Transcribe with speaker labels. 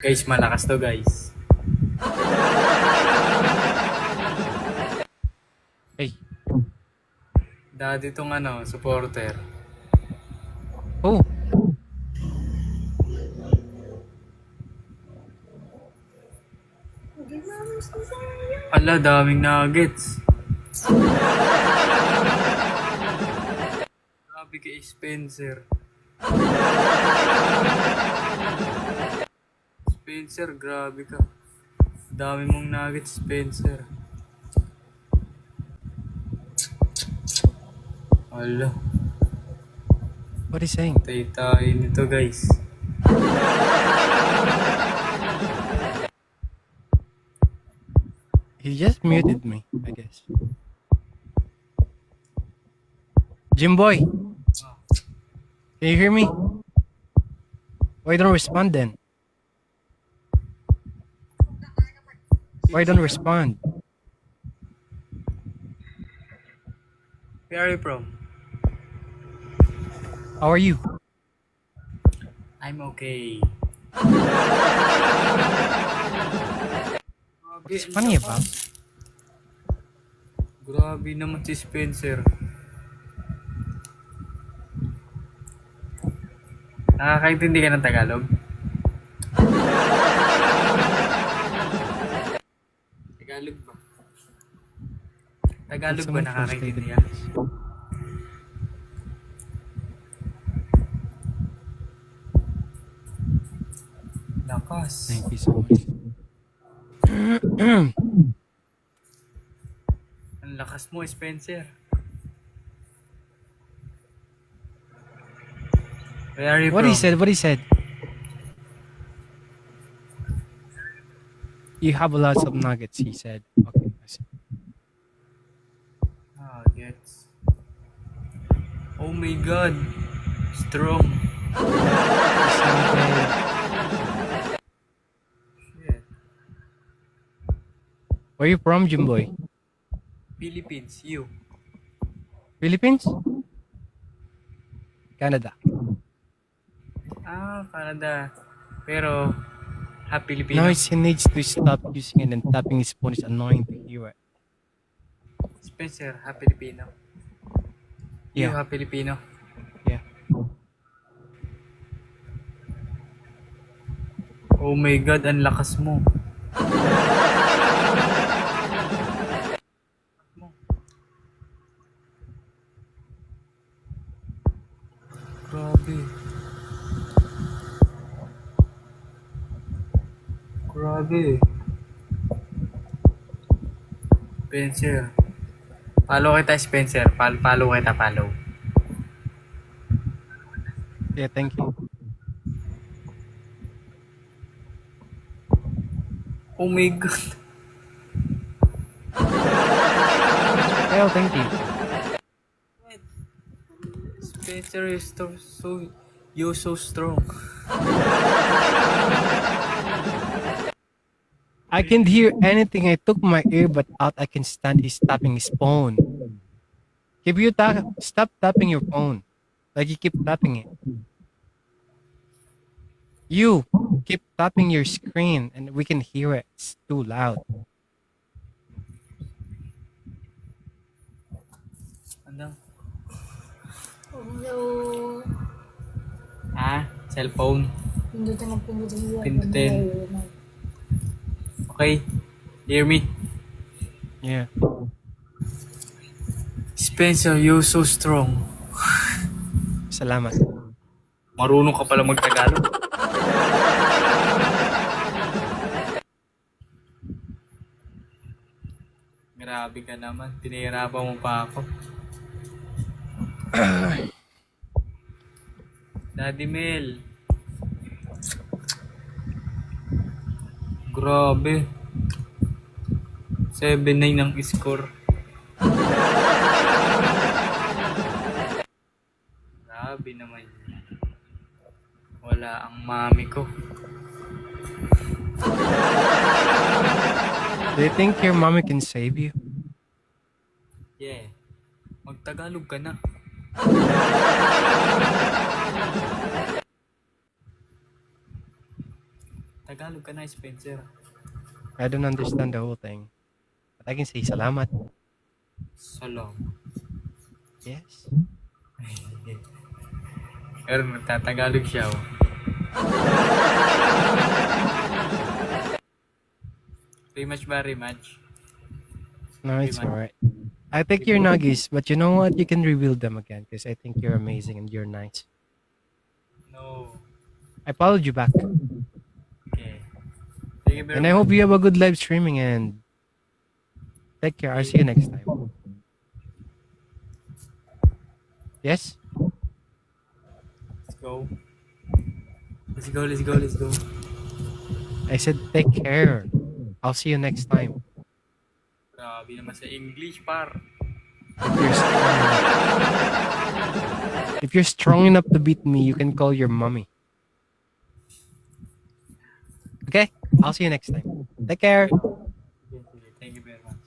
Speaker 1: Guys, malakas to guys.
Speaker 2: Hey.
Speaker 1: Dati tong supporter.
Speaker 2: Oh.
Speaker 1: Ala, daming nuggets. Grabe kay Spencer. Spencer, grabe ka. Dami mong nuggets, Spencer. Ala,
Speaker 2: What is he saying?
Speaker 1: tayo nito guys.
Speaker 2: He just muted me, I guess. Jimboy, can you hear me? Why don't respond then? Why don't respond?
Speaker 1: Where are you from?
Speaker 2: How are you?
Speaker 1: I'm okay.
Speaker 2: What's funny about?
Speaker 1: Grabe naman si Spencer. Nakakaintindi ka ng Tagalog? Tagalog ba? Tagalog ba
Speaker 2: Someone
Speaker 1: nakakaintindi
Speaker 2: translated
Speaker 1: ka?
Speaker 2: this.
Speaker 1: Lakas.
Speaker 2: Thank you so much.
Speaker 1: Ang lakas mo, Spencer. Where are you
Speaker 2: What
Speaker 1: from?
Speaker 2: he said? What he said? You have lots of nuggets, he said. Okay, I see.
Speaker 1: Ah, gets. Oh my god. Strong.
Speaker 2: Someday.
Speaker 1: Shit.
Speaker 2: Where you from, Jimboy?
Speaker 1: Philippines, you.
Speaker 2: Philippines? Canada.
Speaker 1: Ah, Canada. Pero, Filipino.
Speaker 2: No, he needs to stop using it and tapping his phone is annoying to hear it.
Speaker 1: Spencer, Filipino. You,
Speaker 2: Yeah.
Speaker 1: Filipino.
Speaker 2: Yeah.
Speaker 1: Oh my god, ang lakas mo. Grabe. Grabe. Spencer. Follow kita, Spencer. Follow kita, follow.
Speaker 2: Yeah, thank you.
Speaker 1: Oh my god.
Speaker 2: Well, thank you.
Speaker 1: Spencer is you're so strong.
Speaker 2: I can't hear anything. I took my earbud out. I can stand his tapping his phone. If you stop tapping your phone, like you keep tapping it. You keep tapping your screen, and we can hear it. It's too loud.
Speaker 1: Ano?
Speaker 3: Hello.
Speaker 1: Cellphone.
Speaker 3: Pindutin ang pindutin.
Speaker 1: Pindutin. Okay. Hear me?
Speaker 2: Yeah.
Speaker 1: Spencer, you're so strong.
Speaker 2: Salamat.
Speaker 1: Marunong ka pala mag-Tagalog. Grabe ka naman. Pinahirapan mo pa ako. Daddy Mel. Grabe. 7-9 ang score. Grabe naman yun. Wala ang mami ko.
Speaker 2: Do you think your mommy can save you?
Speaker 1: Yeah. Magtagalog ka na. Tagalog ka na, Spencer.
Speaker 2: I don't understand the whole thing. But I can say salamat.
Speaker 1: Salam.
Speaker 2: Yes.
Speaker 1: Pero nagtatagalog siya, oh. Rematch ba, rematch?
Speaker 2: No, it's
Speaker 1: Rematch.
Speaker 2: alright. I think you're nuggies, but you know what? You can reveal them again because I think you're amazing and you're nice.
Speaker 1: No.
Speaker 2: I followed you back.
Speaker 1: Okay. Thank you very
Speaker 2: And I hope you have a good live streaming and take care. I'll see you next time. Yes?
Speaker 1: Let's go. Let's go, let's go, let's go.
Speaker 2: I said take care. I'll see you next time.
Speaker 1: Grabe naman sa English, par.
Speaker 2: If you're strong if you're strong enough to beat me, you can call your mommy. Okay? I'll see you next time. Take care.
Speaker 1: Sige, sige. Thank you very much.